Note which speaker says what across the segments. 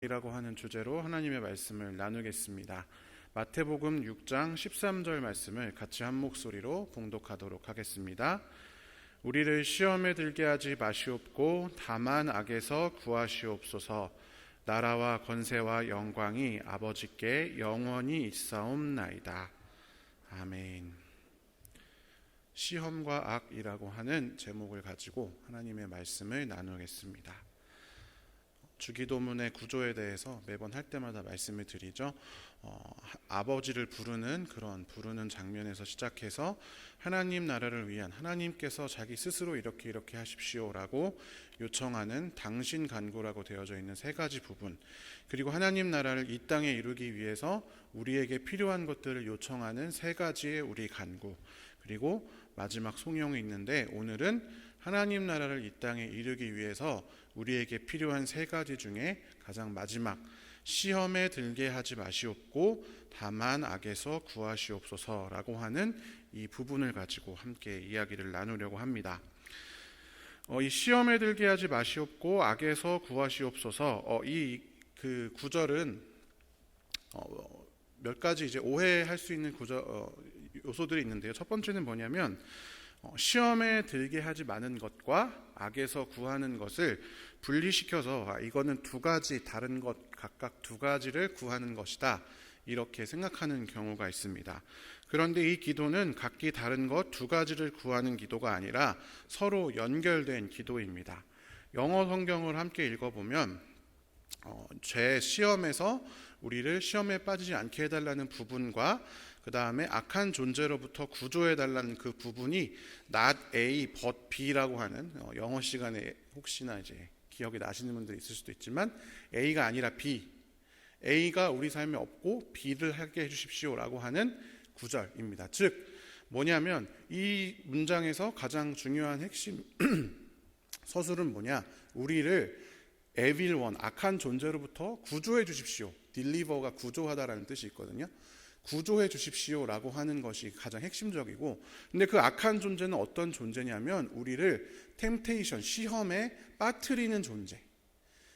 Speaker 1: 이라고 하는 주제로 하나님의 말씀을 나누겠습니다. 마태복음 6장 13절 말씀을 같이 한 목소리로 봉독하도록 하겠습니다. 우리를 시험에 들게 하지 마시옵고 다만 악에서 구하시옵소서. 나라와 권세와 영광이 아버지께 영원히 있사옵나이다. 아멘. 시험과 악이라고 하는 제목을 가지고 하나님의 말씀을 나누겠습니다. 주기도문의 구조에 대해서 매번 할 때마다 말씀을 드리죠. 아버지를 부르는 장면에서 시작해서 하나님 나라를 위한 하나님께서 자기 스스로 이렇게 하십시오라고 요청하는 당신 간구라고 되어져 있는 세 가지 부분, 그리고 하나님 나라를 이 땅에 이루기 위해서 우리에게 필요한 것들을 요청하는 세 가지의 우리 간구, 그리고 마지막 송영이 있는데 오늘은 하나님 나라를 이 땅에 이루기 위해서 우리에게 필요한 세 가지 중에 가장 마지막, 시험에 들게 하지 마시옵고 다만 악에서 구하시옵소서라고 하는 이 부분을 가지고 함께 이야기를 나누려고 합니다. 이 시험에 들게 하지 마시옵고 악에서 구하시옵소서, 이 그 구절은 몇 가지 이제 오해할 수 있는 요소들이 있는데요. 첫 번째는 뭐냐면 시험에 들게 하지 마는 것과 악에서 구하는 것을 분리시켜서 이거는 두 가지 다른 것, 각각 두 가지를 구하는 것이다, 이렇게 생각하는 경우가 있습니다. 그런데 이 기도는 각기 다른 것 두 가지를 구하는 기도가 아니라 서로 연결된 기도입니다. 영어 성경을 함께 읽어보면 죄 시험에서 우리를 시험에 빠지지 않게 해달라는 부분과 그 다음에 악한 존재로부터 구조해달라는 그 부분이 not A but B라고 하는, 영어 시간에 혹시나 이제 기억이 나시는 분들이 있을 수도 있지만 A가 아니라 B, A가 우리 삶에 없고 B를 하게 해주십시오라고 하는 구절입니다. 즉 뭐냐면 이 문장에서 가장 중요한 핵심 서술은 뭐냐, 우리를 evil one, 악한 존재로부터 구조해 주십시오. deliver가 구조하다라는 뜻이 있거든요. 구조해 주십시오라고 하는 것이 가장 핵심적이고, 근데 그 악한 존재는 어떤 존재냐면 우리를 템테이션, 시험에 빠뜨리는 존재,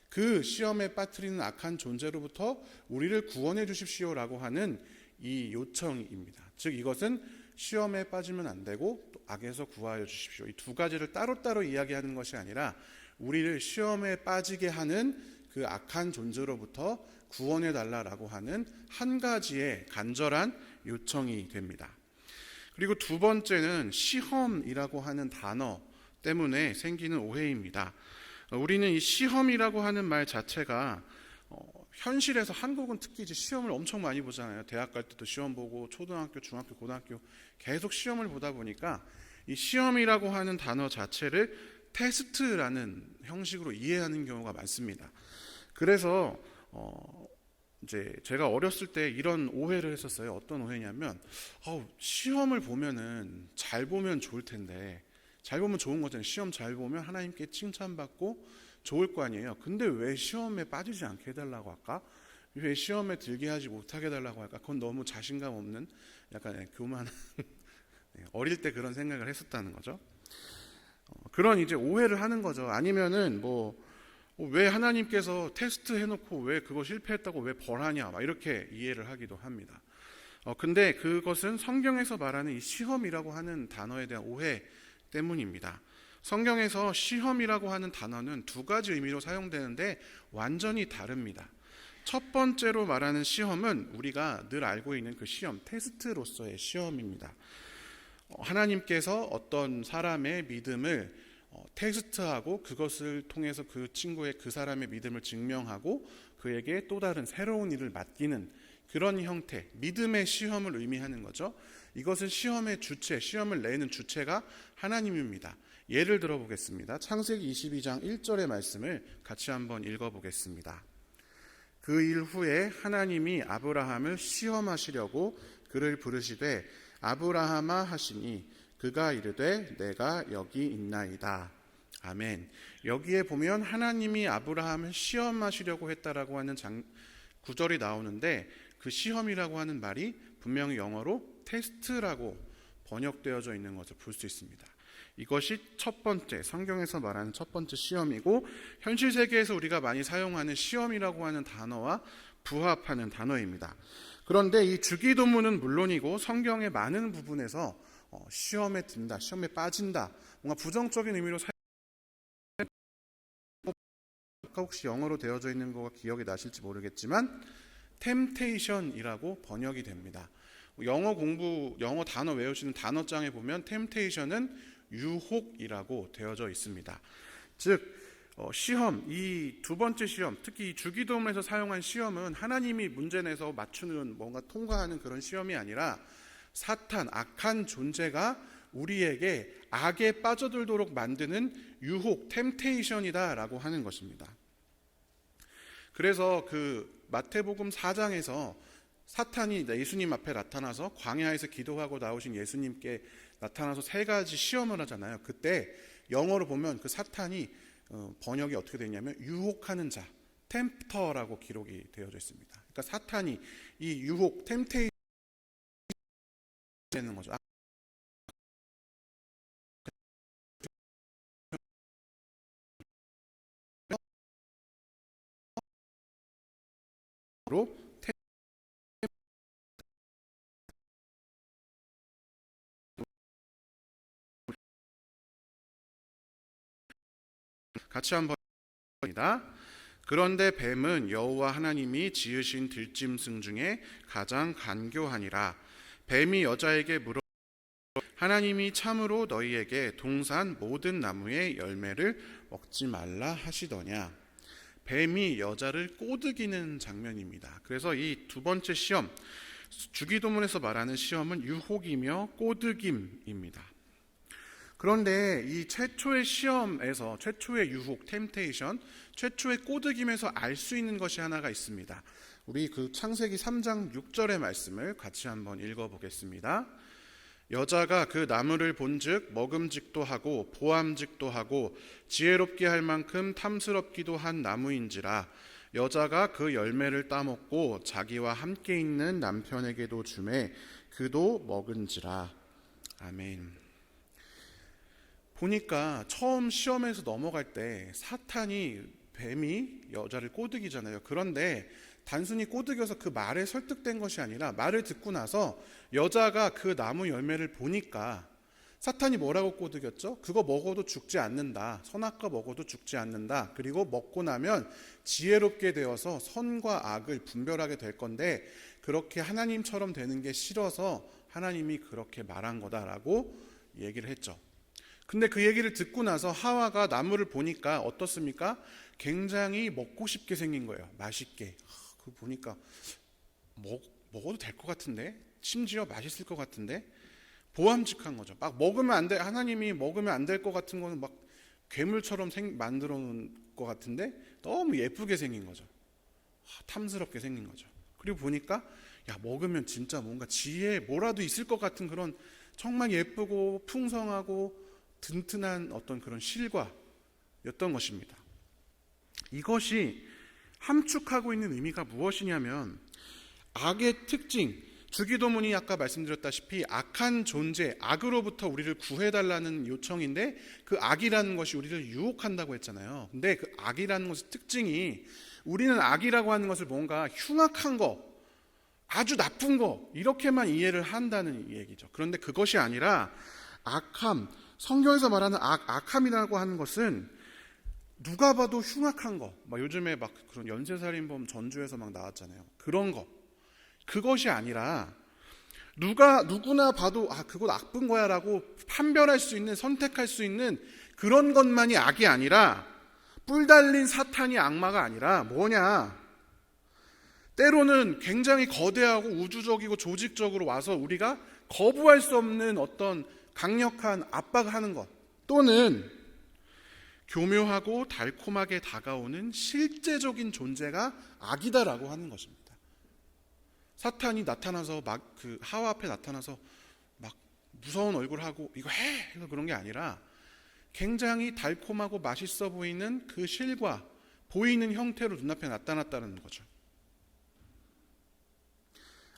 Speaker 1: 그 시험에 빠뜨리는 악한 존재로부터 우리를 구원해 주십시오라고 하는 이 요청입니다. 즉 이것은 시험에 빠지면 안 되고 또 악에서 구하여 주십시오, 이 두 가지를 따로따로 이야기하는 것이 아니라 우리를 시험에 빠지게 하는 그 악한 존재로부터 구원해 달라라고 하는 한 가지의 간절한 요청이 됩니다. 그리고 두 번째는 시험이라고 하는 단어 때문에 생기는 오해입니다. 우리는 이 시험이라고 하는 말 자체가 현실에서 한국은 특히 이제 시험을 엄청 많이 보잖아요. 대학 갈 때도 시험 보고 초등학교, 중학교, 고등학교 계속 시험을 보다 보니까 이 시험이라고 하는 단어 자체를 테스트라는 형식으로 이해하는 경우가 많습니다. 그래서 이제 제가 어렸을 때 이런 오해를 했었어요. 어떤 오해냐면 시험을 보면은 잘 보면 좋을 텐데, 잘 보면 좋은 거잖아요. 시험 잘 보면 하나님께 칭찬받고 좋을 거 아니에요. 근데 왜 시험에 빠지지 않게 해달라고 할까? 왜 시험에 들게 하지 못하게 해달라고 할까? 그건 너무 자신감 없는 약간 교만한 어릴 때 그런 생각을 했었다는 거죠. 그런 이제 오해를 하는 거죠. 아니면은 왜 하나님께서 테스트 해놓고 왜 그거 실패했다고 왜 벌하냐, 막 이렇게 이해를 하기도 합니다. 근데 그것은 성경에서 말하는 이 시험이라고 하는 단어에 대한 오해 때문입니다. 성경에서 시험이라고 하는 단어는 두 가지 의미로 사용되는데 완전히 다릅니다. 첫 번째로 말하는 시험은 우리가 늘 알고 있는 그 시험, 테스트로서의 시험입니다. 하나님께서 어떤 사람의 믿음을 테스트하고 그것을 통해서 그 친구의, 그 사람의 믿음을 증명하고 그에게 또 다른 새로운 일을 맡기는 그런 형태, 믿음의 시험을 의미하는 거죠. 이것은 시험의 주체, 시험을 내는 주체가 하나님입니다. 예를 들어 보겠습니다. 창세기 22장 1절의 말씀을 같이 한번 읽어보겠습니다. 그 일 후에 하나님이 아브라함을 시험하시려고 그를 부르시되 아브라함아 하시니 그가 이르되 내가 여기 있나이다. 아멘. 여기에 보면 하나님이 아브라함을 시험하시려고 했다라고 하는 구절이 나오는데, 그 시험이라고 하는 말이 분명히 영어로 테스트라고 번역되어져 있는 것을 볼 수 있습니다. 이것이 첫 번째, 성경에서 말하는 첫 번째 시험이고, 현실 세계에서 우리가 많이 사용하는 시험이라고 하는 단어와 부합하는 단어입니다. 그런데 이 주기도문은 물론이고 성경의 많은 부분에서 시험에 든다, 시험에 빠진다, 뭔가 부정적인 의미로 혹시 영어로 되어져 있는 거가 기억이 나실지 모르겠지만 temptation이라고 번역이 됩니다. 영어 단어 외우시는 단어장에 보면 temptation은 유혹이라고 되어져 있습니다. 즉 시험, 이 두 번째 시험, 특히 주기도문에서 사용한 시험은 하나님이 문제 내서 맞추는, 뭔가 통과하는 그런 시험이 아니라 사탄, 악한 존재가 우리에게 악에 빠져들도록 만드는 유혹, 템테이션이다라고 하는 것입니다. 그래서 그 마태복음 4장에서 사탄이 예수님 앞에 나타나서 광야에서 기도하고 나오신 예수님께 나타나서 세 가지 시험을 하잖아요. 그때 영어로 보면 그 사탄이 번역이 어떻게 되냐면 유혹하는 자, 템프터라고 기록이 되어져 있습니다. 그러니까 사탄이 이 유혹, 템테이션 되는 거죠. 같이 한번 봅니다. 그런데 뱀은 여호와 하나님이 지으신 들짐승 중에 가장 간교하니라. 뱀이 여자에게 물어 하나님이 참으로 너희에게 동산 모든 나무의 열매를 먹지 말라 하시더냐. 뱀이 여자를 꼬드기는 장면입니다. 그래서 이 두 번째 시험, 주기도문에서 말하는 시험은 유혹이며 꼬드김입니다. 그런데 이 최초의 시험에서, 최초의 유혹, 템테이션, 최초의 꼬드김에서 알 수 있는 것이 하나가 있습니다. 우리 그 창세기 3장 6절의 말씀을 같이 한번 읽어보겠습니다. 여자가 그 나무를 본즉 먹음직도 하고 보암직도 하고 지혜롭게 할 만큼 탐스럽기도 한 나무인지라. 여자가 그 열매를 따먹고 자기와 함께 있는 남편에게도 주매 그도 먹은지라. 아멘. 보니까 처음 시험에서 넘어갈 때 사탄이, 뱀이 여자를 꼬드기잖아요. 그런데 단순히 꼬드겨서 그 말에 설득된 것이 아니라 말을 듣고 나서 여자가 그 나무 열매를 보니까 사탄이 뭐라고 꼬드겼죠? 그거 먹어도 죽지 않는다. 선악과 먹어도 죽지 않는다. 그리고 먹고 나면 지혜롭게 되어서 선과 악을 분별하게 될 건데 그렇게 하나님처럼 되는 게 싫어서 하나님이 그렇게 말한 거다라고 얘기를 했죠. 근데 그 얘기를 듣고 나서 하와가 나무를 보니까 어떻습니까? 굉장히 먹고 싶게 생긴 거예요. 맛있게. 그거 보니까 먹어도 될 것 같은데? 심지어 맛있을 것 같은데? 보암직한 거죠. 막 먹으면 안 돼. 하나님이 먹으면 안 될 것 같은 거는 막 괴물처럼 만들어 놓은 것 같은데 너무 예쁘게 생긴 거죠. 탐스럽게 생긴 거죠. 그리고 보니까 야, 먹으면 진짜 뭔가 지혜에 뭐라도 있을 것 같은 그런 정말 예쁘고 풍성하고 든든한 어떤 그런 실과였던 것입니다. 이것이 함축하고 있는 의미가 무엇이냐면 악의 특징, 주기도문이 아까 말씀드렸다시피 악한 존재, 악으로부터 우리를 구해달라는 요청인데 그 악이라는 것이 우리를 유혹한다고 했잖아요. 근데 그 악이라는 것의 특징이 우리는 악이라고 하는 것을 뭔가 흉악한 거, 아주 나쁜 거 이렇게만 이해를 한다는 얘기죠. 그런데 그것이 아니라 악함, 성경에서 말하는 악함이라고 하는 것은 누가 봐도 흉악한 거, 막 요즘에 막 그런 연쇄살인범 전주에서 막 나왔잖아요. 그런 거. 그것이 아니라 누구나 봐도 그거 나쁜 거야 라고 판별할 수 있는, 선택할 수 있는 그런 것만이 악이 아니라 뿔 달린 사탄이 악마가 아니라 뭐냐, 때로는 굉장히 거대하고 우주적이고 조직적으로 와서 우리가 거부할 수 없는 어떤 강력한 압박하는 것, 또는 교묘하고 달콤하게 다가오는 실제적인 존재가 악이다라고 하는 것입니다. 사탄이 나타나서 막 그 하와 앞에 나타나서 막 무서운 얼굴하고 이거 해! 해서 그런 게 아니라 굉장히 달콤하고 맛있어 보이는 그 실과 보이는 형태로 눈앞에 나타났다는 거죠.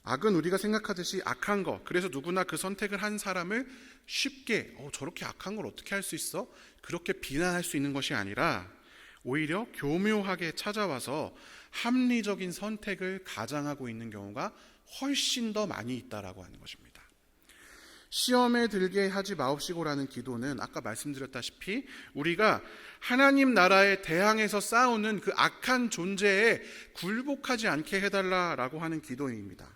Speaker 1: 악은 우리가 생각하듯이 악한 거, 그래서 누구나 그 선택을 한 사람을 쉽게 저렇게 악한 걸 어떻게 할 수 있어? 그렇게 비난할 수 있는 것이 아니라 오히려 교묘하게 찾아와서 합리적인 선택을 가장하고 있는 경우가 훨씬 더 많이 있다라고 하는 것입니다. 시험에 들게 하지 마옵시고라는 기도는 아까 말씀드렸다시피 우리가 하나님 나라에 대항해서 싸우는 그 악한 존재에 굴복하지 않게 해달라라고 하는 기도입니다.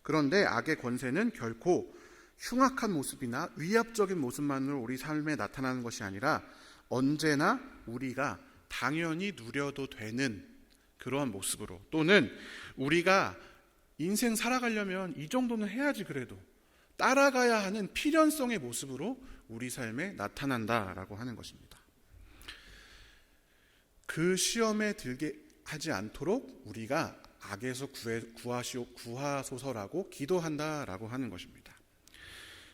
Speaker 1: 그런데 악의 권세는 결코 흉악한 모습이나 위압적인 모습만으로 우리 삶에 나타나는 것이 아니라 언제나 우리가 당연히 누려도 되는 그러한 모습으로, 또는 우리가 인생 살아가려면 이 정도는 해야지 그래도 따라가야 하는 필연성의 모습으로 우리 삶에 나타난다라고 하는 것입니다. 그 시험에 들게 하지 않도록 우리가 악에서 구하소서라고 기도한다라고 하는 것입니다.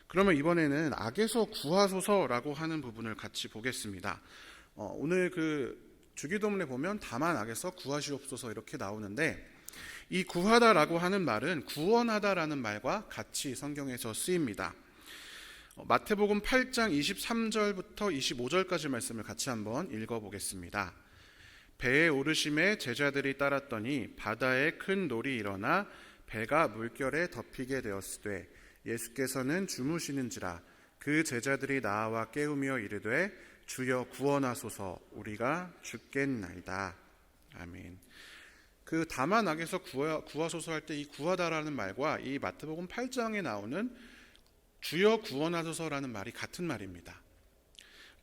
Speaker 1: 그러면 이번에는 악에서 구하소서라고 하는 부분을 같이 보겠습니다. 오늘 그 주기도문에 보면 다만 악에서 구하시옵소서 이렇게 나오는데, 이 구하다라고 하는 말은 구원하다라는 말과 같이 성경에서 쓰입니다. 마태복음 8장 23절부터 25절까지 말씀을 같이 한번 읽어보겠습니다. 배에 오르심에 제자들이 따랐더니 바다에 큰 놀이 일어나 배가 물결에 덮이게 되었으되 예수께서는 주무시는지라 그 제자들이 나와 깨우며 이르되 주여 구원하소서 우리가 죽겠나이다. 아멘. 그 다만 악에서 구하소서 할 때 이 구하다라는 말과 이 마태복음 8장에 나오는 주여 구원하소서라는 말이 같은 말입니다.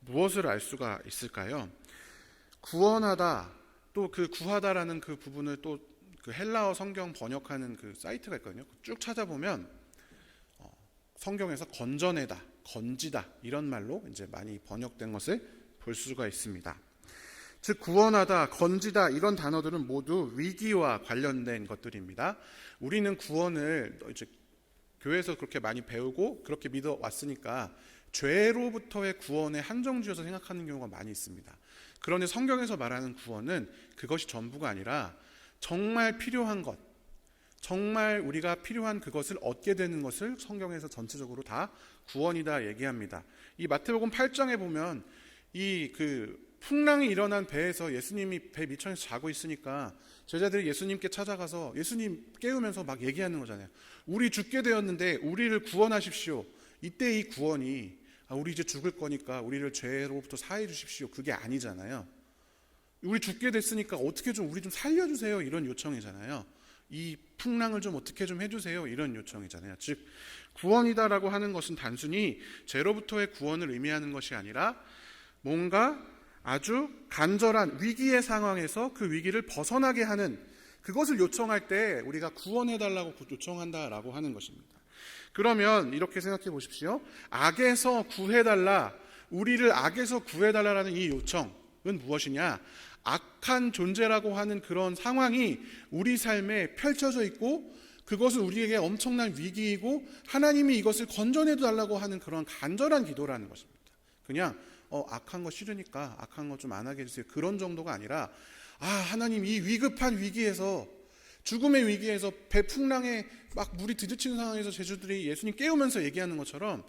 Speaker 1: 무엇을 알 수가 있을까요? 구원하다, 또 그 구하다라는 그 부분을 또 그 헬라어 성경 번역하는 그 사이트가 있거든요. 쭉 찾아보면 성경에서 건져내다, 건지다 이런 말로 이제 많이 번역된 것을 볼 수가 있습니다. 즉 구원하다, 건지다 이런 단어들은 모두 위기와 관련된 것들입니다. 우리는 구원을 이제 교회에서 그렇게 많이 배우고 그렇게 믿어 왔으니까 죄로부터의 구원에 한정지어서 생각하는 경우가 많이 있습니다. 그런데 성경에서 말하는 구원은 그것이 전부가 아니라 정말 필요한 것, 정말 우리가 필요한 그것을 얻게 되는 것을 성경에서 전체적으로 다 구원이다 얘기합니다. 이 마태복음 8장에 보면 이 풍랑이 일어난 배에서 예수님이 배 밑천에서 자고 있으니까 제자들이 예수님께 찾아가서 예수님 깨우면서 막 얘기하는 거잖아요. 우리 죽게 되었는데 우리를 구원하십시오. 이때 이 구원이 우리 이제 죽을 거니까 우리를 죄로부터 사해 주십시오. 그게 아니잖아요. 우리 죽게 됐으니까 어떻게 좀 우리 좀 살려주세요. 이런 요청이잖아요. 이 풍랑을 좀 어떻게 좀 해주세요. 이런 요청이잖아요. 즉 구원이다라고 하는 것은 단순히 죄로부터의 구원을 의미하는 것이 아니라 뭔가 아주 간절한 위기의 상황에서 그 위기를 벗어나게 하는 그것을 요청할 때 우리가 구원해달라고 요청한다라고 하는 것입니다. 그러면 이렇게 생각해 보십시오. 악에서 구해달라, 우리를 악에서 구해달라라는 이 요청은 무엇이냐? 악한 존재라고 하는 그런 상황이 우리 삶에 펼쳐져 있고 그것은 우리에게 엄청난 위기이고 하나님이 이것을 건져내달라고 하는 그런 간절한 기도라는 것입니다. 그냥 악한 거 싫으니까 악한 거 좀 안 하게 해주세요. 그런 정도가 아니라 하나님 이 위급한 위기에서 죽음의 위기에서 배풍랑에 막 물이 들이치는 상황에서 제자들이 예수님 깨우면서 얘기하는 것처럼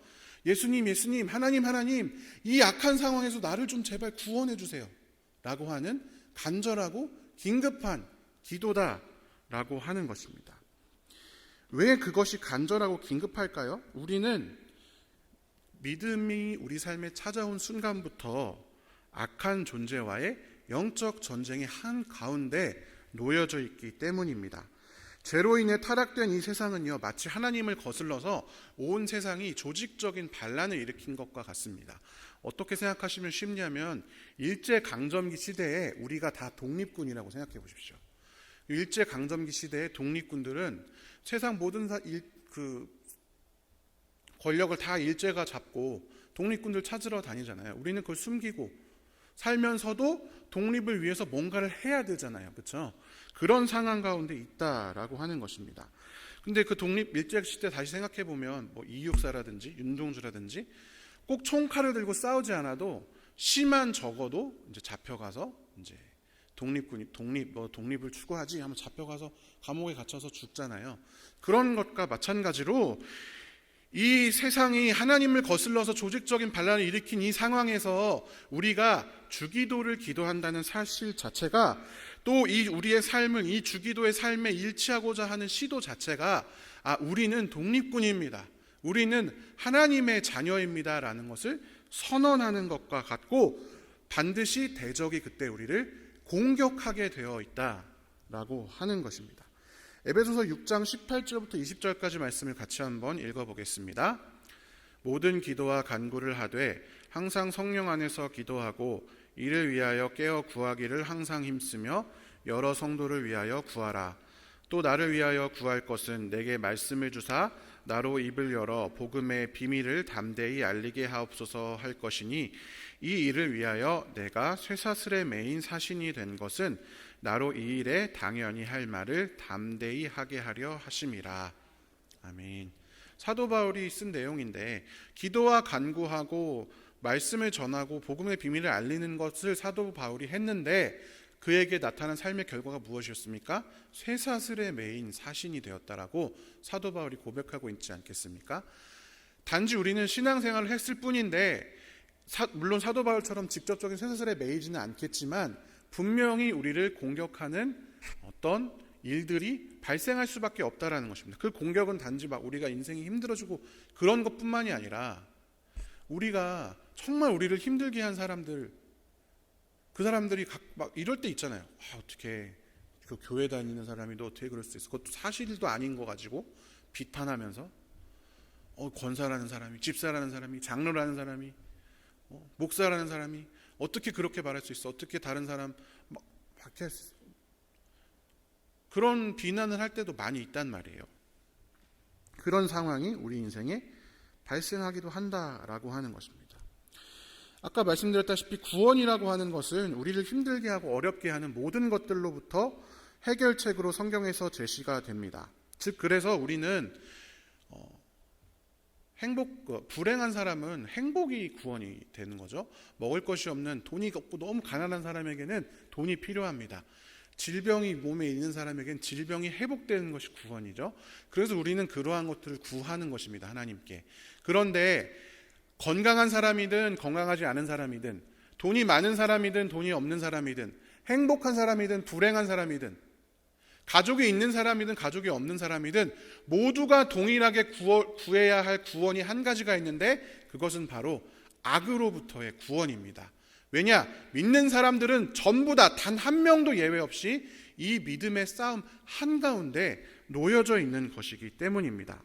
Speaker 1: 예수님 하나님 이 악한 상황에서 나를 좀 제발 구원해 주세요 라고 하는 간절하고 긴급한 기도다라고 하는 것입니다. 왜 그것이 간절하고 긴급할까요? 우리는 믿음이 우리 삶에 찾아온 순간부터 악한 존재와의 영적 전쟁의 한가운데 놓여져 있기 때문입니다. 죄로 인해 타락된 이 세상은요, 마치 하나님을 거슬러서 온 세상이 조직적인 반란을 일으킨 것과 같습니다. 어떻게 생각하시면 쉽냐면 일제강점기 시대에 우리가 다 독립군이라고 생각해 보십시오. 일제강점기 시대의 독립군들은 세상 모든 권력을 다 일제가 잡고 독립군들 찾으러 다니잖아요. 우리는 그걸 숨기고 살면서도 독립을 위해서 뭔가를 해야 되잖아요. 그렇죠? 그런 상황 가운데 있다라고 하는 것입니다. 근데 그 독립 일제 시대 다시 생각해 보면 이육사라든지 윤동주라든지 꼭 총칼을 들고 싸우지 않아도 시만 적어도 이제 잡혀가서 이제 독립을 추구하지 하면 잡혀가서 감옥에 갇혀서 죽잖아요. 그런 것과 마찬가지로 이 세상이 하나님을 거슬러서 조직적인 반란을 일으킨 이 상황에서 우리가 주기도를 기도한다는 사실 자체가, 또 우리의 삶을 이 주기도의 삶에 일치하고자 하는 시도 자체가 우리는 독립군입니다, 우리는 하나님의 자녀입니다 라는 것을 선언하는 것과 같고, 반드시 대적이 그때 우리를 공격하게 되어 있다라고 하는 것입니다. 에베소서 6장 18절부터 20절까지 말씀을 같이 한번 읽어보겠습니다. 모든 기도와 간구를 하되 항상 성령 안에서 기도하고 이를 위하여 깨어 구하기를 항상 힘쓰며 여러 성도를 위하여 구하라. 또 나를 위하여 구할 것은 내게 말씀을 주사 나로 입을 열어 복음의 비밀을 담대히 알리게 하옵소서 할 것이니, 이 일을 위하여 내가 쇠사슬에 매인 사신이 된 것은 나로 이 일에 당연히 할 말을 담대히 하게 하려 하심이라. 아멘. 사도 바울이 쓴 내용인데, 기도와 간구하고 말씀을 전하고 복음의 비밀을 알리는 것을 사도 바울이 했는데 그에게 나타난 삶의 결과가 무엇이었습니까? 쇠사슬에 매인 사신이 되었다라고 사도 바울이 고백하고 있지 않겠습니까? 단지 우리는 신앙생활을 했을 뿐인데, 물론 사도 바울처럼 직접적인 쇠사슬에 매이지는 않겠지만 분명히 우리를 공격하는 어떤 일들이 발생할 수밖에 없다라는 것입니다. 그 공격은 단지 우리가 인생이 힘들어지고 그런 것뿐만이 아니라, 우리가 정말 우리를 힘들게 한 사람들, 그 사람들이 이럴 때 있잖아요. 어떻게 그 교회 다니는 사람이 너 어떻게 그럴 수 있어? 그것도 사실도 아닌 거 가지고 비판하면서, 권사라는 사람이, 집사라는 사람이, 장로라는 사람이, 목사라는 사람이 어떻게 그렇게 말할 수 있어? 어떻게 다른 사람 이렇게 그런 비난을 할 때도 많이 있단 말이에요. 그런 상황이 우리 인생에 발생하기도 한다라고 하는 것입니다. 아까 말씀드렸다시피 구원이라고 하는 것은 우리를 힘들게 하고 어렵게 하는 모든 것들로부터 해결책으로 성경에서 제시가 됩니다. 즉 그래서 우리는 불행한 사람은 행복이 구원이 되는 거죠. 먹을 것이 없는, 돈이 없고 너무 가난한 사람에게는 돈이 필요합니다. 질병이 몸에 있는 사람에게는 질병이 회복되는 것이 구원이죠. 그래서 우리는 그러한 것들을 구하는 것입니다, 하나님께. 그런데 건강한 사람이든 건강하지 않은 사람이든, 돈이 많은 사람이든 돈이 없는 사람이든, 행복한 사람이든 불행한 사람이든, 가족이 있는 사람이든 가족이 없는 사람이든 모두가 동일하게 구해야 할 구원이 한 가지가 있는데, 그것은 바로 악으로부터의 구원입니다. 왜냐? 믿는 사람들은 전부 다 단 한 명도 예외 없이 이 믿음의 싸움 한가운데 놓여져 있는 것이기 때문입니다.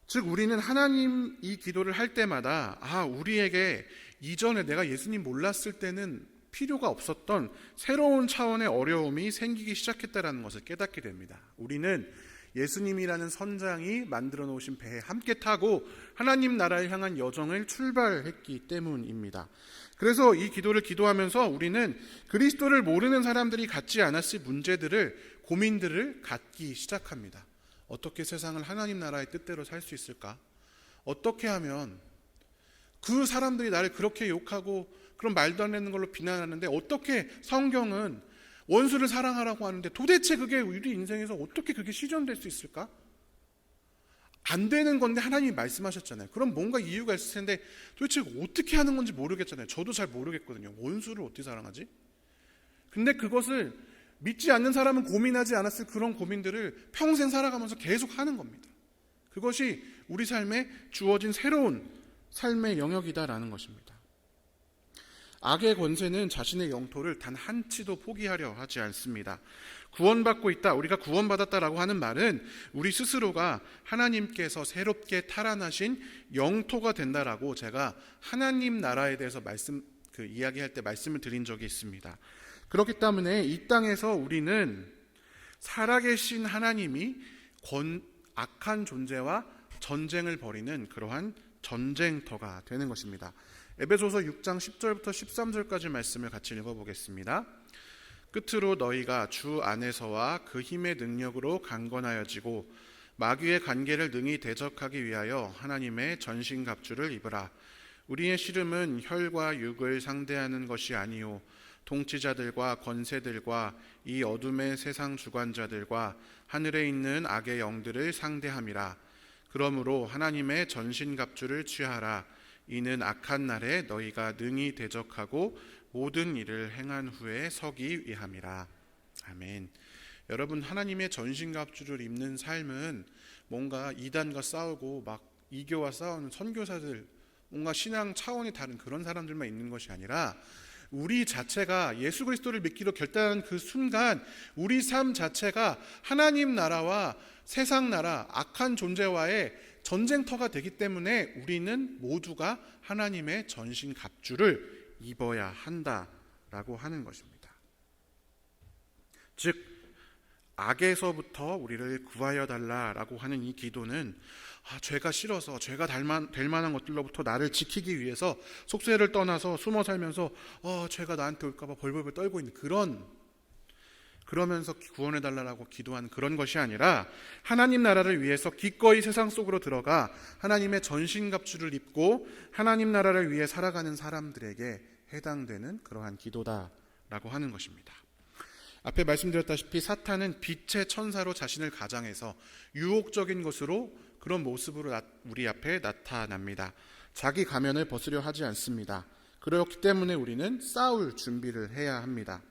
Speaker 1: 즉 우리는 하나님 이 기도를 할 때마다 우리에게 이전에 내가 예수님 몰랐을 때는 필요가 없었던 새로운 차원의 어려움이 생기기 시작했다는 것을 깨닫게 됩니다. 우리는 예수님이라는 선장이 만들어 놓으신 배에 함께 타고 하나님 나라를 향한 여정을 출발했기 때문입니다. 그래서 이 기도를 기도하면서 우리는 그리스도를 모르는 사람들이 갖지 않았을 문제들을, 고민들을 갖기 시작합니다. 어떻게 세상을 하나님 나라의 뜻대로 살 수 있을까? 어떻게 하면 그 사람들이 나를 그렇게 욕하고 그런 말도 안 되는 걸로 비난하는데, 어떻게 성경은 원수를 사랑하라고 하는데 도대체 그게 우리 인생에서 어떻게 그게 실현될 수 있을까? 안 되는 건데 하나님이 말씀하셨잖아요. 그럼 뭔가 이유가 있을 텐데 도대체 어떻게 하는 건지 모르겠잖아요. 저도 잘 모르겠거든요. 원수를 어떻게 사랑하지? 근데 그것을 믿지 않는 사람은 고민하지 않았을 그런 고민들을 평생 살아가면서 계속 하는 겁니다. 그것이 우리 삶에 주어진 새로운 삶의 영역이다라는 것입니다. 악의 권세는 자신의 영토를 단 한치도 포기하려 하지 않습니다. 구원받고 있다, 우리가 구원받았다라고 하는 말은 우리 스스로가 하나님께서 새롭게 탈환하신 영토가 된다라고 제가 하나님 나라에 대해서 이야기할 때 말씀을 드린 적이 있습니다. 그렇기 때문에 이 땅에서 우리는 살아계신 하나님이 악한 존재와 전쟁을 벌이는 그러한 전쟁터가 되는 것입니다. 에베소서 6장 10절부터 13절까지 말씀을 같이 읽어보겠습니다. 끝으로 너희가 주 안에서와 그 힘의 능력으로 강건하여지고 마귀의 관계를 능히 대적하기 위하여 하나님의 전신갑주를 입으라. 우리의 씨름은 혈과 육을 상대하는 것이 아니요 통치자들과 권세들과 이 어둠의 세상 주관자들과 하늘에 있는 악의 영들을 상대함이라. 그러므로 하나님의 전신갑주를 취하라. 이는 악한 날에 너희가 능히 대적하고 모든 일을 행한 후에 서기 위함이라. 아멘. 여러분, 하나님의 전신갑주를 입는 삶은 뭔가 이단과 싸우고 막 이교와 싸우는 선교사들, 뭔가 신앙 차원이 다른 그런 사람들만 있는 것이 아니라 우리 자체가 예수 그리스도를 믿기로 결단한 그 순간 우리 삶 자체가 하나님 나라와 세상 나라, 악한 존재와의 전쟁터가 되기 때문에 우리는 모두가 하나님의 전신갑주를 입어야 한다라고 하는 것입니다. 즉 악에서부터 우리를 구하여 달라라고 하는 이 기도는 죄가 싫어서 죄가 될 만한 것들로부터 나를 지키기 위해서 속세를 떠나서 숨어 살면서 죄가 나한테 올까봐 벌벌벌 떨고 있는 그러면서 구원해 달라고 기도하는 그런 것이 아니라 하나님 나라를 위해서 기꺼이 세상 속으로 들어가 하나님의 전신갑주를 입고 하나님 나라를 위해 살아가는 사람들에게 해당되는 그러한 기도다라고 하는 것입니다. 앞에 말씀드렸다시피 사탄은 빛의 천사로 자신을 가장해서 유혹적인 것으로 그런 모습으로 우리 앞에 나타납니다. 자기 가면을 벗으려 하지 않습니다. 그렇기 때문에 우리는 싸울 준비를 해야 합니다.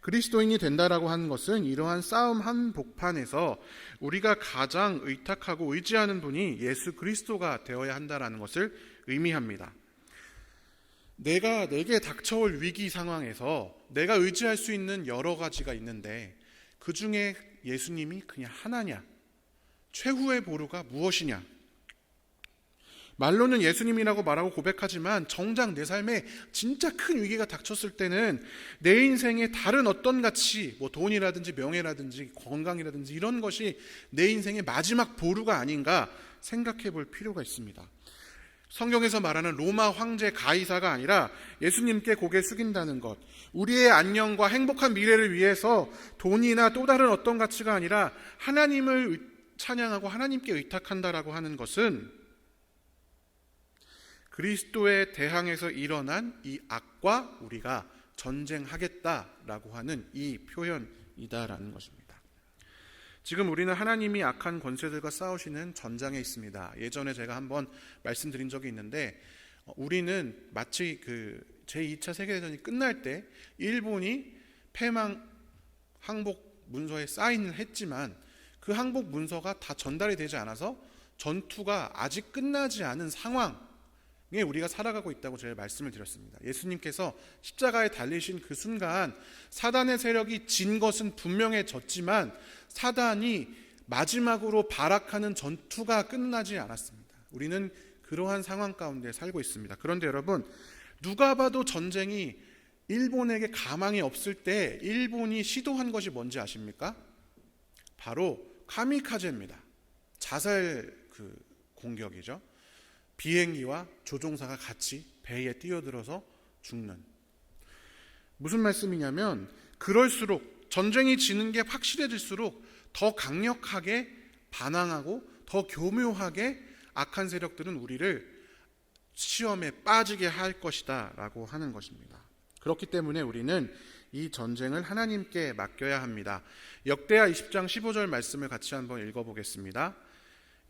Speaker 1: 그리스도인이 된다라고 하는 것은 이러한 싸움 한복판에서 우리가 가장 의탁하고 의지하는 분이 예수 그리스도가 되어야 한다라는 것을 의미합니다. 내게 닥쳐올 위기 상황에서 내가 의지할 수 있는 여러 가지가 있는데 그 중에 예수님이 그냥 하나냐? 최후의 보루가 무엇이냐? 말로는 예수님이라고 말하고 고백하지만 정작 내 삶에 진짜 큰 위기가 닥쳤을 때는 내 인생의 다른 어떤 가치, 돈이라든지 명예라든지 건강이라든지 이런 것이 내 인생의 마지막 보루가 아닌가 생각해 볼 필요가 있습니다. 성경에서 말하는 로마 황제 가이사가 아니라 예수님께 고개 숙인다는 것, 우리의 안녕과 행복한 미래를 위해서 돈이나 또 다른 어떤 가치가 아니라 하나님을 찬양하고 하나님께 의탁한다라고 하는 것은 그리스도의 대항에서 일어난 이 악과 우리가 전쟁하겠다라고 하는 이 표현이다라는 것입니다. 지금 우리는 하나님이 악한 권세들과 싸우시는 전장에 있습니다. 예전에 제가 한번 말씀드린 적이 있는데 우리는 마치 제2차 세계대전이 끝날 때 일본이 패망 항복 문서에 사인을 했지만 그 항복 문서가 다 전달이 되지 않아서 전투가 아직 끝나지 않은 상황에 우리가 살아가고 있다고 제가 말씀을 드렸습니다. 예수님께서 십자가에 달리신 그 순간 사단의 세력이 진 것은 분명해졌지만 사단이 마지막으로 발악하는 전투가 끝나지 않았습니다. 우리는 그러한 상황 가운데 살고 있습니다. 그런데 여러분, 누가 봐도 전쟁이 일본에게 가망이 없을 때 일본이 시도한 것이 뭔지 아십니까? 바로 카미카제입니다. 자살 공격이죠. 비행기와 조종사가 같이 배에 뛰어들어서 죽는. 무슨 말씀이냐면 그럴수록 전쟁이 지는 게 확실해질수록 더 강력하게 반항하고 더 교묘하게 악한 세력들은 우리를 시험에 빠지게 할 것이다 라고 하는 것입니다. 그렇기 때문에 우리는 이 전쟁을 하나님께 맡겨야 합니다. 역대하 20장 15절 말씀을 같이 한번 읽어보겠습니다.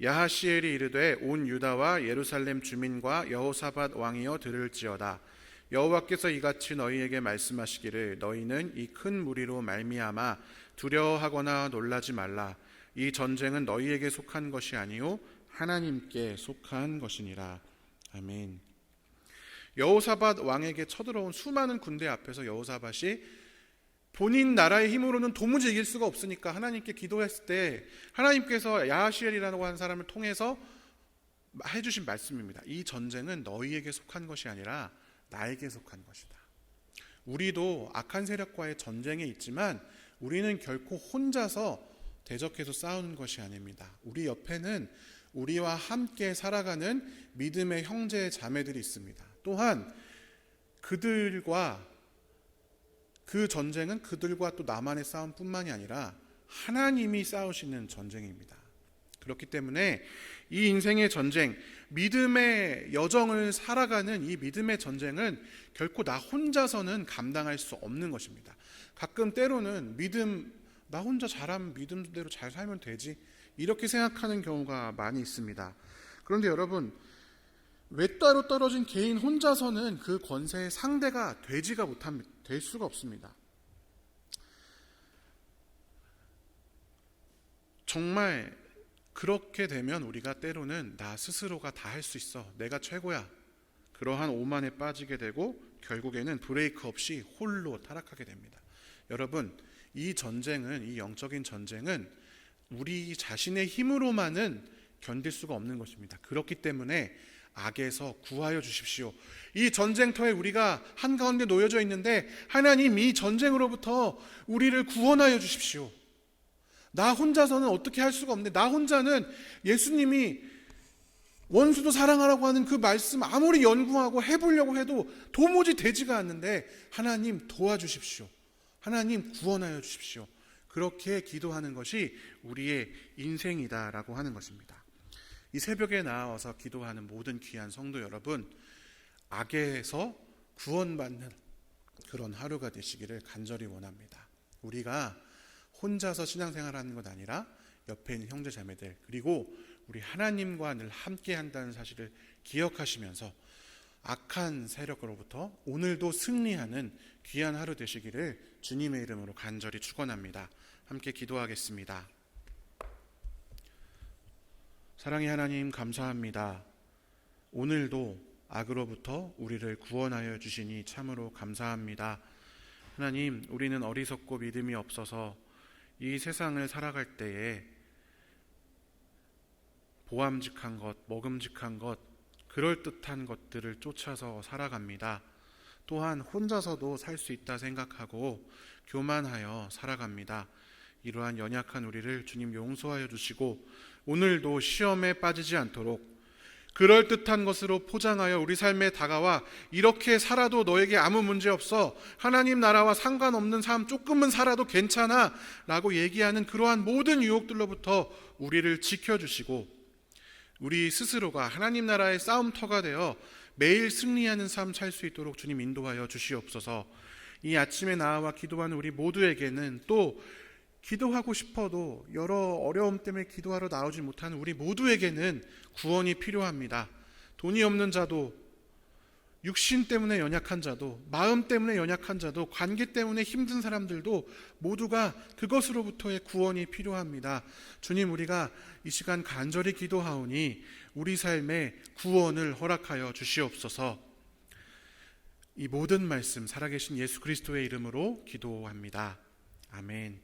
Speaker 1: 야하시엘이 이르되 온 유다와 예루살렘 주민과 여호사밧 왕이여 들을지어다. 여호와께서 이같이 너희에게 말씀하시기를 너희는 이 큰 무리로 말미암아 두려워하거나 놀라지 말라. 이 전쟁은 너희에게 속한 것이 아니요 하나님께 속한 것이니라. 아멘. 여호사밧 왕에게 쳐들어온 수많은 군대 앞에서 여호사밧이 본인 나라의 힘으로는 도무지 이길 수가 없으니까 하나님께 기도했을 때 하나님께서 야하시엘이라고 하는 사람을 통해서 해주신 말씀입니다. 이 전쟁은 너희에게 속한 것이 아니라 나에게 속한 것이다. 우리도 악한 세력과의 전쟁에 있지만 우리는 결코 혼자서 대적해서 싸우는 것이 아닙니다. 우리 옆에는 우리와 함께 살아가는 믿음의 형제 자매들이 있습니다. 또한 그 전쟁은 그들과 또 나만의 싸움뿐만이 아니라 하나님이 싸우시는 전쟁입니다. 그렇기 때문에 이 인생의 전쟁, 믿음의 여정을 살아가는 이 믿음의 전쟁은 결코 나 혼자서는 감당할 수 없는 것입니다. 가끔 때로는 나 혼자 잘하면 믿음대로 잘 살면 되지, 이렇게 생각하는 경우가 많이 있습니다. 그런데 여러분, 외따로 떨어진 개인 혼자서는 그 권세의 상대가 될 수가 없습니다. 정말 그렇게 되면 우리가 때로는 나 스스로가 다 할 수 있어, 내가 최고야, 그러한 오만에 빠지게 되고 결국에는 브레이크 없이 홀로 타락하게 됩니다. 여러분, 이 영적인 전쟁은 우리 자신의 힘으로만은 견딜 수가 없는 것입니다. 그렇기 때문에 악에서 구하여 주십시오. 이 전쟁터에 우리가 한가운데 놓여져 있는데 하나님, 이 전쟁으로부터 우리를 구원하여 주십시오. 나 혼자서는 어떻게 할 수가 없네. 나 혼자는 예수님이 원수도 사랑하라고 하는 그 말씀 아무리 연구하고 해보려고 해도 도무지 되지가 않는데 하나님 도와주십시오. 하나님 구원하여 주십시오. 그렇게 기도하는 것이 우리의 인생이다라고 하는 것입니다. 이 새벽에 나와서 기도하는 모든 귀한 성도 여러분, 악에서 구원받는 그런 하루가 되시기를 간절히 원합니다. 우리가 혼자서 신앙생활하는 것 아니라 옆에 있는 형제 자매들, 그리고 우리 하나님과 늘 함께 한다는 사실을 기억하시면서 악한 세력으로부터 오늘도 승리하는 귀한 하루 되시기를 주님의 이름으로 간절히 축원합니다. 함께 기도하겠습니다. 사랑의 하나님, 감사합니다. 오늘도 악으로부터 우리를 구원하여 주시니 참으로 감사합니다. 하나님, 우리는 어리석고 믿음이 없어서 이 세상을 살아갈 때에 보암직한 것, 먹음직한 것, 그럴듯한 것들을 쫓아서 살아갑니다. 또한 혼자서도 살 수 있다 생각하고 교만하여 살아갑니다. 이러한 연약한 우리를 주님 용서하여 주시고 오늘도 시험에 빠지지 않도록 그럴듯한 것으로 포장하여 우리 삶에 다가와 이렇게 살아도 너에게 아무 문제 없어, 하나님 나라와 상관없는 삶 조금은 살아도 괜찮아 라고 얘기하는 그러한 모든 유혹들로부터 우리를 지켜주시고 우리 스스로가 하나님 나라의 싸움터가 되어 매일 승리하는 삶 살 수 있도록 주님 인도하여 주시옵소서. 이 아침에 나와 기도하는 우리 모두에게는, 또 기도하고 싶어도 여러 어려움 때문에 기도하러 나오지 못하는 우리 모두에게는 구원이 필요합니다. 돈이 없는 자도, 육신 때문에 연약한 자도, 마음 때문에 연약한 자도, 관계 때문에 힘든 사람들도 모두가 그것으로부터의 구원이 필요합니다. 주님, 우리가 이 시간 간절히 기도하오니 우리 삶에 구원을 허락하여 주시옵소서. 이 모든 말씀 살아계신 예수 그리스도의 이름으로 기도합니다. 아멘.